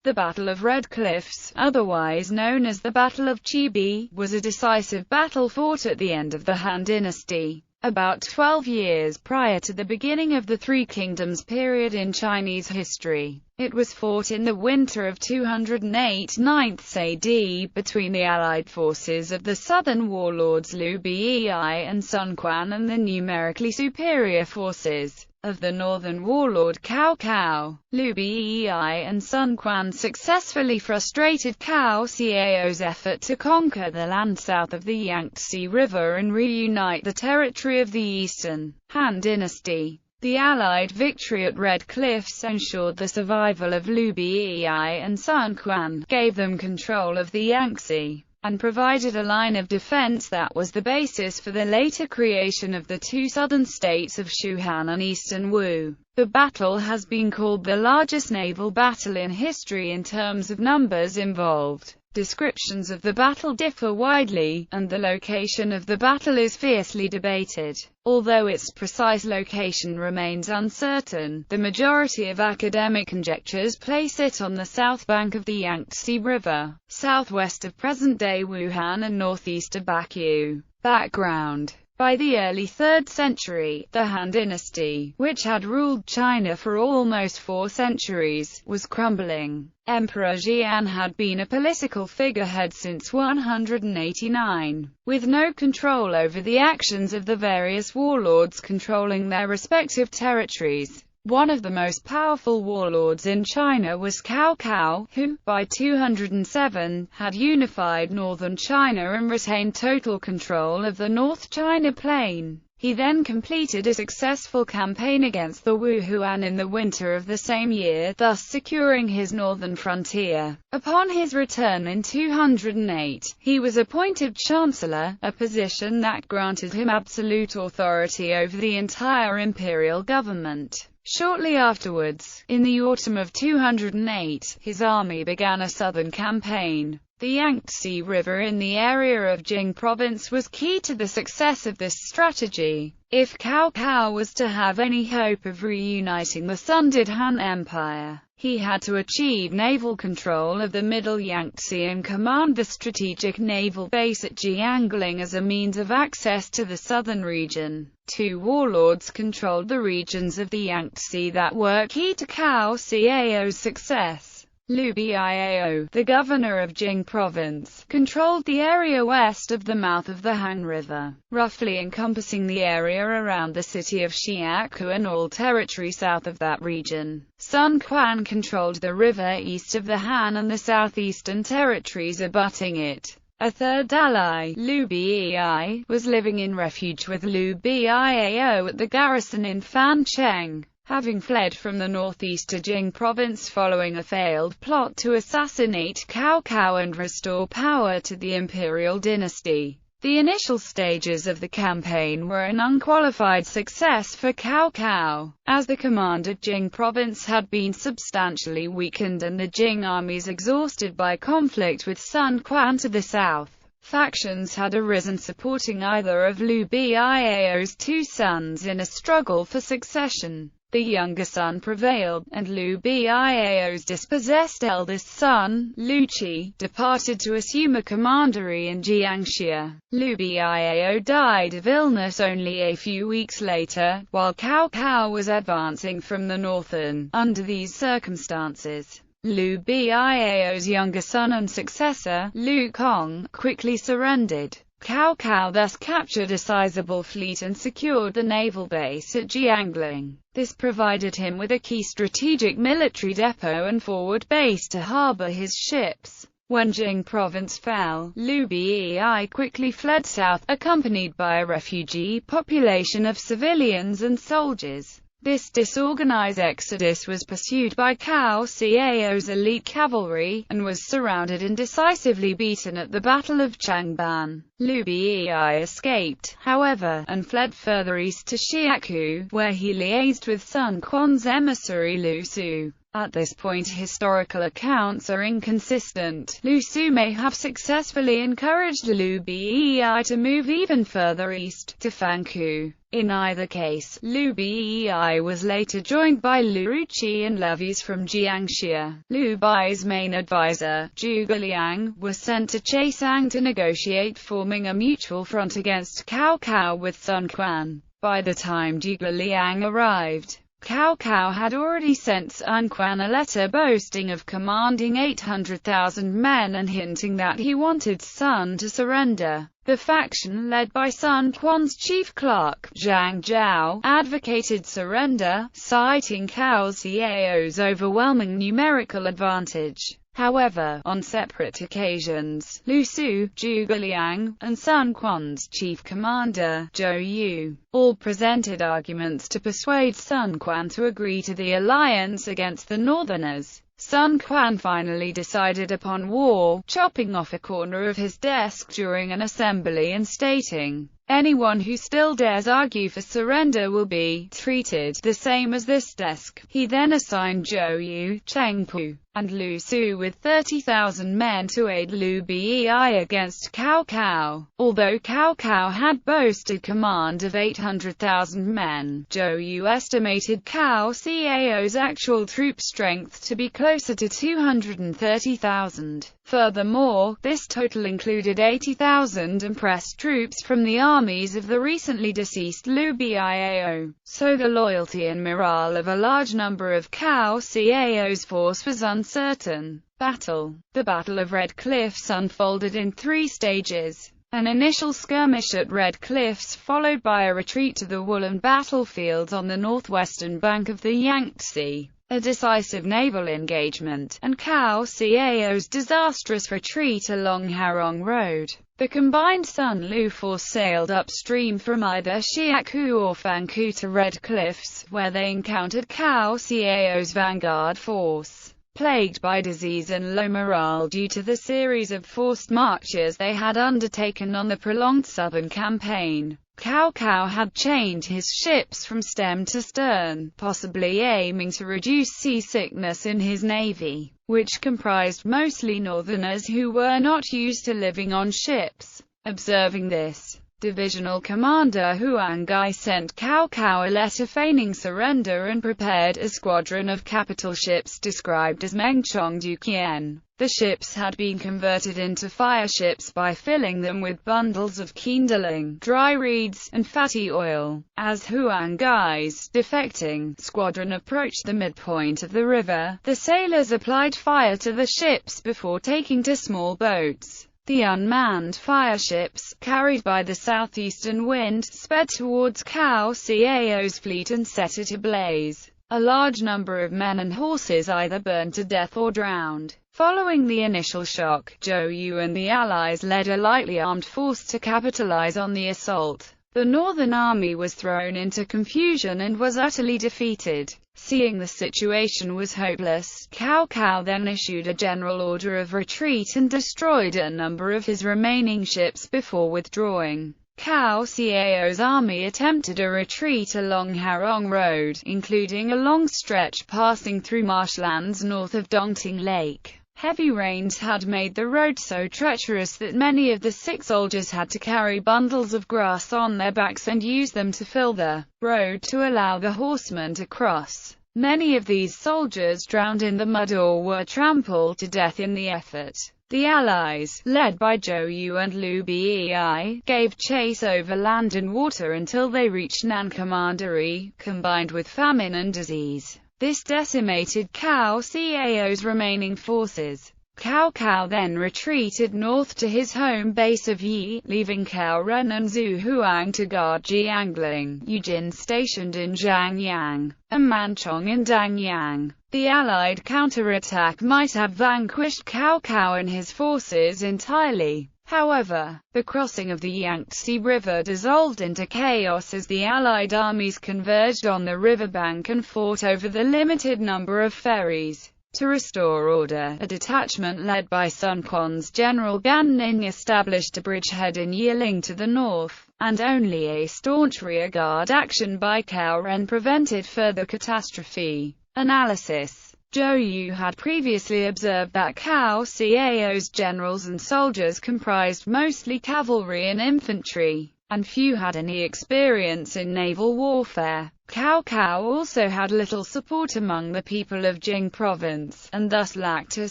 The Battle of Red Cliffs, otherwise known as the Battle of Chibi, was a decisive battle fought at the end of the Han Dynasty, about 12 years prior to the beginning of the Three Kingdoms period in Chinese history. It was fought in the winter of 208 9th AD between the allied forces of the southern warlords Liu Bei and Sun Quan and the numerically superior forces of the northern warlord Cao Cao. Liu Bei and Sun Quan successfully frustrated Cao Cao's effort to conquer the land south of the Yangtze River and reunite the territory of the Eastern Han Dynasty. The Allied victory at Red Cliffs ensured the survival of Liu Bei and Sun Quan, gave them control of the Yangtze, and provided a line of defense that was the basis for the later creation of the two southern states of Shu Han and Eastern Wu. The battle has been called the largest naval battle in history in terms of numbers involved. Descriptions of the battle differ widely, and the location of the battle is fiercely debated. Although its precise location remains uncertain, the majority of academic conjectures place it on the south bank of the Yangtze River, southwest of present-day Wuhan and northeast of Baku. Background: by the early 3rd century, the Han Dynasty, which had ruled China for almost 4 centuries, was crumbling. Emperor Xian had been a political figurehead since 189, with no control over the actions of the various warlords controlling their respective territories. One of the most powerful warlords in China was Cao Cao, who, by 207, had unified northern China and retained total control of the North China Plain. He then completed a successful campaign against the Wu Huan in the winter of the same year, thus securing his northern frontier. Upon his return in 208, he was appointed chancellor, a position that granted him absolute authority over the entire imperial government. Shortly afterwards, in the autumn of 208, his army began a southern campaign. The Yangtze River in the area of Jing province was key to the success of this strategy. If Cao Cao was to have any hope of reuniting the sundered Han Empire, he had to achieve naval control of the middle Yangtze and command the strategic naval base at Jiangling as a means of access to the southern region. Two warlords controlled the regions of the Yangtze that were key to Cao Cao's success. Liu Biao, the governor of Jing province, controlled the area west of the mouth of the Han River, roughly encompassing the area around the city of Xiaku and all territory south of that region. Sun Quan controlled the river east of the Han and the southeastern territories abutting it. A third ally, Liu Bei, was living in refuge with Liu Biao at the garrison in Fancheng, having fled from the northeast to Jing province following a failed plot to assassinate Cao Cao and restore power to the imperial dynasty. The initial stages of the campaign were an unqualified success for Cao Cao, as the command of Jing province had been substantially weakened and the Jing armies exhausted by conflict with Sun Quan to the south. Factions had arisen supporting either of Liu Biao's two sons in a struggle for succession. The younger son prevailed, and Liu Biao's dispossessed eldest son, Liu Qi, departed to assume a commandery in Jiangxia. Liu Biao died of illness only a few weeks later, while Cao Cao was advancing from the north. Under these circumstances, Liu Biao's younger son and successor, Liu Kong, quickly surrendered. Cao Cao thus captured a sizable fleet and secured the naval base at Jiangling. This provided him with a key strategic military depot and forward base to harbor his ships. When Jing province fell, Liu Bei quickly fled south, accompanied by a refugee population of civilians and soldiers. This disorganized exodus was pursued by Cao Cao's elite cavalry, and was surrounded and decisively beaten at the Battle of Changban. Liu Bei escaped, however, and fled further east to Xiaku, where he liaised with Sun Quan's emissary Lu Su. At this point historical accounts are inconsistent. Lu Su may have successfully encouraged Liu Bei to move even further east, to Fanku. In either case, Liu Bei was later joined by Liu Ruqi and levies from Jiangxia. Liu Bei's main advisor, Zhuge Liang, was sent to Chaisang to negotiate forming a mutual front against Cao Cao with Sun Quan. By the time Zhuge Liang arrived, Cao Cao had already sent Sun Quan a letter boasting of commanding 800,000 men and hinting that he wanted Sun to surrender. The faction led by Sun Quan's chief clerk, Zhang Zhao, advocated surrender, citing Cao Cao's overwhelming numerical advantage. However, on separate occasions, Lu Su, Zhuge Liang, and Sun Quan's chief commander, Zhou Yu, all presented arguments to persuade Sun Quan to agree to the alliance against the Northerners. Sun Quan finally decided upon war, chopping off a corner of his desk during an assembly and stating, "Anyone who still dares argue for surrender will be treated the same as this desk." He then assigned Zhou Yu, Cheng Pu, and Lu Su with 30,000 men to aid Liu Bei against Cao Cao. Although Cao Cao had boasted command of 800,000 men, Zhou Yu estimated Cao Cao's actual troop strength to be closer to 230,000. Furthermore, this total included 80,000 impressed troops from the armies of the recently deceased Liu Bei. So the loyalty and morale of a large number of Cao Cao's force was uncertain. The Battle of Red Cliffs unfolded in 3 stages. An initial skirmish at Red Cliffs, followed by a retreat to the Woolen battlefields on the northwestern bank of the Yangtze, a decisive naval engagement, and Cao Cao's disastrous retreat along Harong Road. The combined Sun-Lu force sailed upstream from either Xiaku or Fanku to Red Cliffs, where they encountered Cao Cao's vanguard force. Plagued by disease and low morale due to the series of forced marches they had undertaken on the prolonged southern campaign, Cao Cao had chained his ships from stem to stern, possibly aiming to reduce seasickness in his navy, which comprised mostly northerners who were not used to living on ships. Observing this, Divisional Commander Huang Gai sent Cao Cao a letter feigning surrender and prepared a squadron of capital ships described as Mengchong Duqian. The ships had been converted into fire ships by filling them with bundles of kindling, dry reeds, and fatty oil. As Huang Gai's defecting squadron approached the midpoint of the river, the sailors applied fire to the ships before taking to small boats. The unmanned fireships, carried by the southeastern wind, sped towards Cao Cao's fleet and set it ablaze. A large number of men and horses either burned to death or drowned. Following the initial shock, Zhou Yu and the Allies led a lightly armed force to capitalize on the assault. The Northern Army was thrown into confusion and was utterly defeated. Seeing the situation was hopeless, Cao Cao then issued a general order of retreat and destroyed a number of his remaining ships before withdrawing. Cao Cao's army attempted a retreat along Harong Road, including a long stretch passing through marshlands north of Dongting Lake. Heavy rains had made the road so treacherous that many of the sick soldiers had to carry bundles of grass on their backs and use them to fill the road to allow the horsemen to cross. Many of these soldiers drowned in the mud or were trampled to death in the effort. The Allies, led by Zhou Yu and Liu Bei, gave chase over land and water until they reached Nankomandari, combined with famine and disease. This decimated Cao Cao's remaining forces. Cao Cao then retreated north to his home base of Yi, leaving Cao Ren and Zhu Huang to guard Jiangling, Yujin stationed in Zhangyang, and Manchong in Dangyang. The Allied counterattack might have vanquished Cao Cao and his forces entirely. However, the crossing of the Yangtze River dissolved into chaos as the Allied armies converged on the riverbank and fought over the limited number of ferries. To restore order, a detachment led by Sun Quan's General Gan Ning established a bridgehead in Yiling to the north, and only a staunch rearguard action by Cao Ren prevented further catastrophe. Analysis. Zhou Yu had previously observed that Cao Cao's generals and soldiers comprised mostly cavalry and infantry. and few had any experience in naval warfare. Cao Cao also had little support among the people of Jing province, and thus lacked a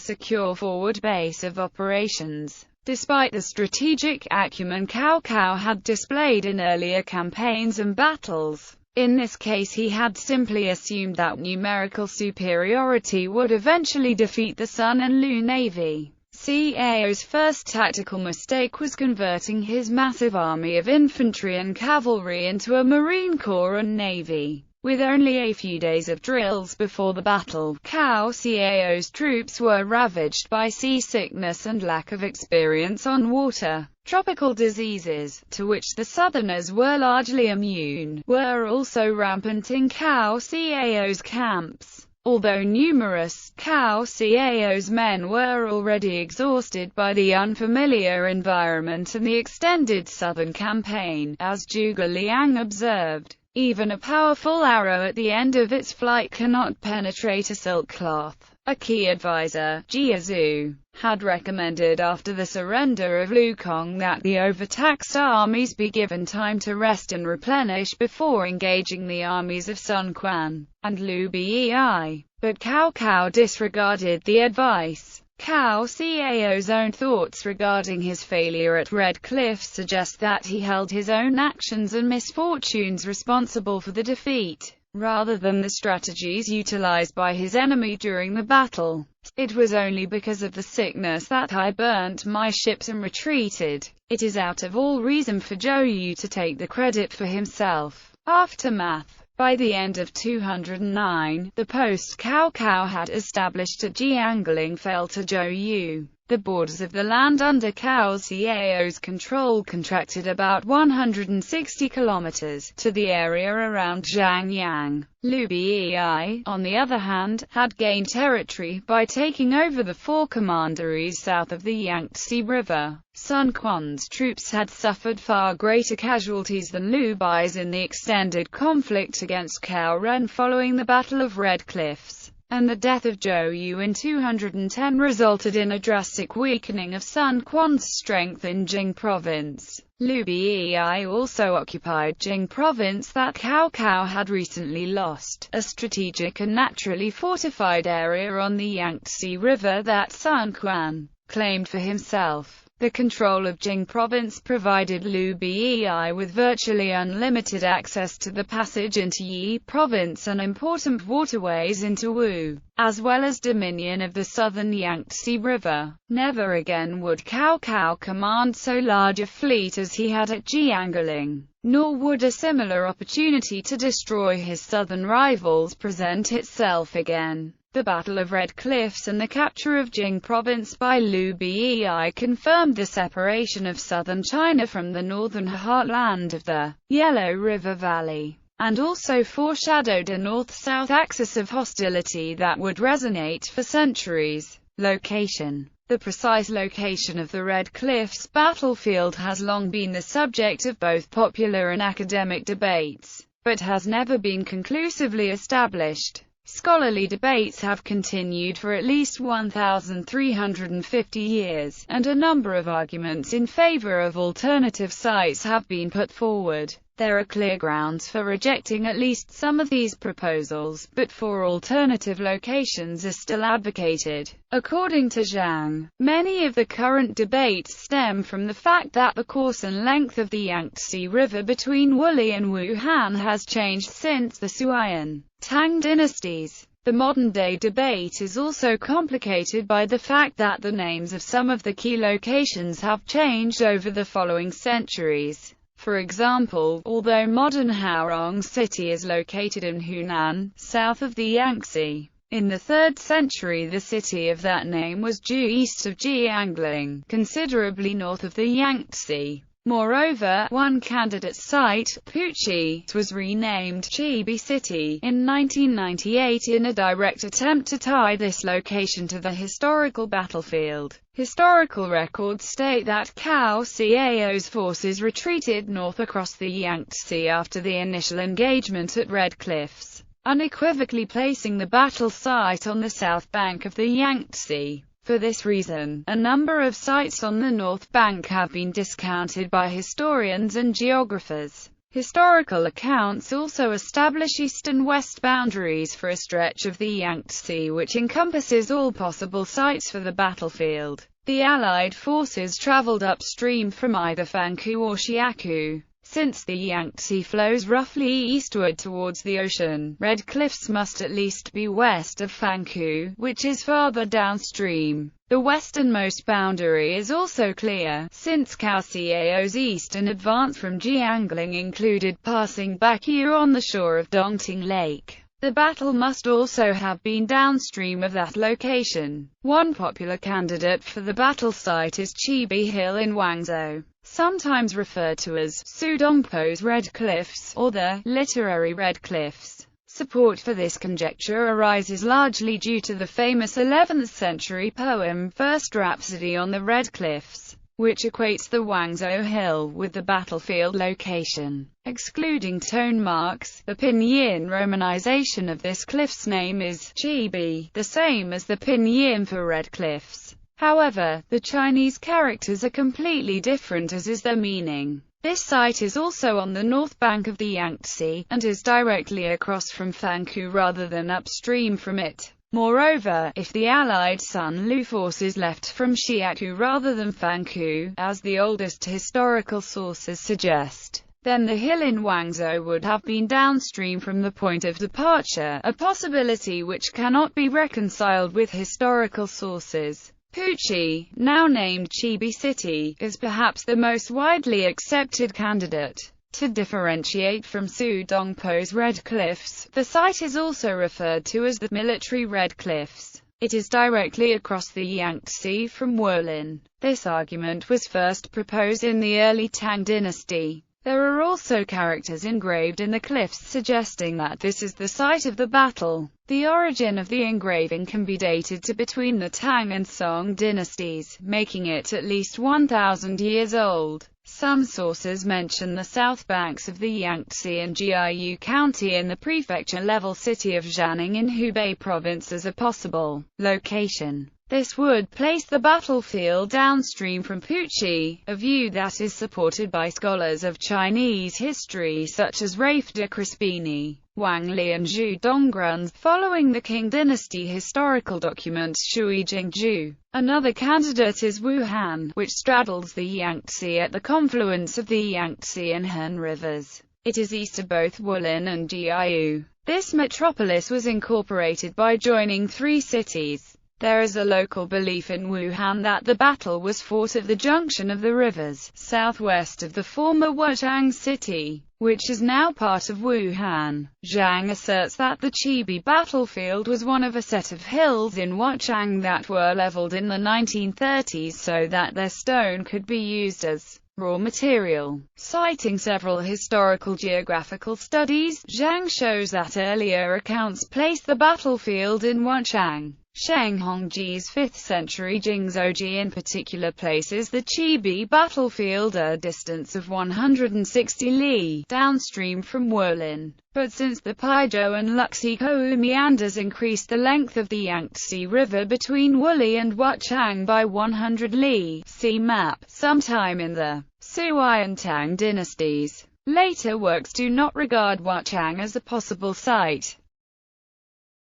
secure forward base of operations. Despite the strategic acumen Cao Cao had displayed in earlier campaigns and battles, in this case he had simply assumed that numerical superiority would eventually defeat the Sun and Lu Navy. Cao's first tactical mistake was converting his massive army of infantry and cavalry into a Marine Corps and Navy. With only a few days of drills before the battle, Cao's troops were ravaged by seasickness and lack of experience on water. Tropical diseases, to which the Southerners were largely immune, were also rampant in Cao's camps. Although numerous, Cao's men were already exhausted by the unfamiliar environment and the extended southern campaign, as Zhuge Liang observed. Even a powerful arrow at the end of its flight cannot penetrate a silk cloth. A key advisor, Jia Zhu, had recommended after the surrender of Lukong that the overtaxed armies be given time to rest and replenish before engaging the armies of Sun Quan and Liu Bei. But Cao Cao disregarded the advice. Cao's own thoughts regarding his failure at Red Cliff suggest that he held his own actions and misfortunes responsible for the defeat, rather than the strategies utilized by his enemy during the battle. It was only because of the sickness that I burnt my ships and retreated. It is out of all reason for Zhou Yu to take the credit for himself. Aftermath. By the end of 209, the post Cao Cao had established at Jiangling fell to Zhou Yu. The borders of the land under Cao's control contracted about 160 kilometers to the area around Zhangyang. Liu Bei, on the other hand, had gained territory by taking over the four commanderies south of the Yangtze River. Sun Quan's troops had suffered far greater casualties than Liu Bei's in the extended conflict against Cao Ren following the Battle of Red Cliffs, and the death of Zhou Yu in 210 resulted in a drastic weakening of Sun Quan's strength in Jing province. Liu Bei also occupied Jing province that Cao Cao had recently lost, a strategic and naturally fortified area on the Yangtze River that Sun Quan claimed for himself. The control of Jing province provided Liu Bei with virtually unlimited access to the passage into Yi province and important waterways into Wu, as well as dominion of the southern Yangtze River. Never again would Cao Cao command so large a fleet as he had at Jiangling, nor would a similar opportunity to destroy his southern rivals present itself again. The Battle of Red Cliffs and the capture of Jing province by Liu Bei confirmed the separation of southern China from the northern heartland of the Yellow River Valley, and also foreshadowed a north-south axis of hostility that would resonate for centuries. Location. The precise location of the Red Cliffs battlefield has long been the subject of both popular and academic debates, but has never been conclusively established. Scholarly debates have continued for at least 1,350 years, and a number of arguments in favor of alternative sites have been put forward. There are clear grounds for rejecting at least some of these proposals, but four alternative locations are still advocated. According to Zhang, many of the current debates stem from the fact that the course and length of the Yangtze River between Wuli and Wuhan has changed since the Sui and Tang dynasties. The modern-day debate is also complicated by the fact that the names of some of the key locations have changed over the following centuries. For example, although modern Haorong City is located in Hunan, south of the Yangtze, in the 3rd century the city of that name was due east of Jiangling, considerably north of the Yangtze. Moreover, one candidate site, Puchi, was renamed Chibi City in 1998 in a direct attempt to tie this location to the historical battlefield. Historical records state that Cao's forces retreated north across the Yangtze after the initial engagement at Red Cliffs, unequivocally placing the battle site on the south bank of the Yangtze. For this reason, a number of sites on the north bank have been discounted by historians and geographers. Historical accounts also establish east and west boundaries for a stretch of the Yangtze which encompasses all possible sites for the battlefield. The Allied forces traveled upstream from either Fanku or Shiaku. Since the Yangtze flows roughly eastward towards the ocean, Red Cliffs must at least be west of Fanku, which is farther downstream. The westernmost boundary is also clear, since Cao-Cao's eastern advance from Jiangling included passing Bakiu on the shore of Dongting Lake. The battle must also have been downstream of that location. One popular candidate for the battle site is Chibi Hill in Guangzhou, sometimes referred to as Sudongpo's Red Cliffs, or the literary Red Cliffs. Support for this conjecture arises largely due to the famous 11th century poem First Rhapsody on the Red Cliffs, which equates the Guangzhou Hill with the battlefield location. Excluding tone marks, the pinyin romanization of this cliff's name is Chibi, the same as the pinyin for Red Cliffs. However, the Chinese characters are completely different as is their meaning. This site is also on the north bank of the Yangtze, and is directly across from Fanku rather than upstream from it. Moreover, if the Allied Sun Lu forces left from Shiaku rather than Fanku, as the oldest historical sources suggest, then the hill in Guangzhou would have been downstream from the point of departure, a possibility which cannot be reconciled with historical sources. Puchi, now named Chibi City, is perhaps the most widely accepted candidate. To differentiate from Sudongpo's Red Cliffs, the site is also referred to as the military Red Cliffs. It is directly across the Yangtze from Wolin. This argument was first proposed in the early Tang dynasty. There are also characters engraved in the cliffs suggesting that this is the site of the battle. The origin of the engraving can be dated to between the Tang and Song dynasties, making it at least 1,000 years old. Some sources mention the south banks of the Yangtze and Jiayu County in the prefecture-level city of Jianing in Hubei province as a possible location. This would place the battlefield downstream from Puchi, a view that is supported by scholars of Chinese history such as Rafe de Crispini, Wang Li and Zhu Donggrun, following the Qing dynasty historical document Shui Jingzhu. Another candidate is Wuhan, which straddles the Yangtze at the confluence of the Yangtze and Han rivers. It is east of both Wulin and Jiayu. This metropolis was incorporated by joining three cities. There is a local belief in Wuhan that the battle was fought at the junction of the rivers, southwest of the former Wuchang city, which is now part of Wuhan. Zhang asserts that the Chibi battlefield was one of a set of hills in Wuchang that were leveled in the 1930s so that their stone could be used as raw material. Citing several historical geographical studies, Zhang shows that earlier accounts placed the battlefield in Wuchang. Sheng Hongji's 5th century Jingzhouji in particular places the Chibi battlefield a distance of 160 li downstream from Wolin. But since the Paizhou and Luxikou meanders increased the length of the Yangtze River between Wuli and Wuchang by 100 li, see map, sometime in the Sui and Tang dynasties. Later works do not regard Wuchang as a possible site.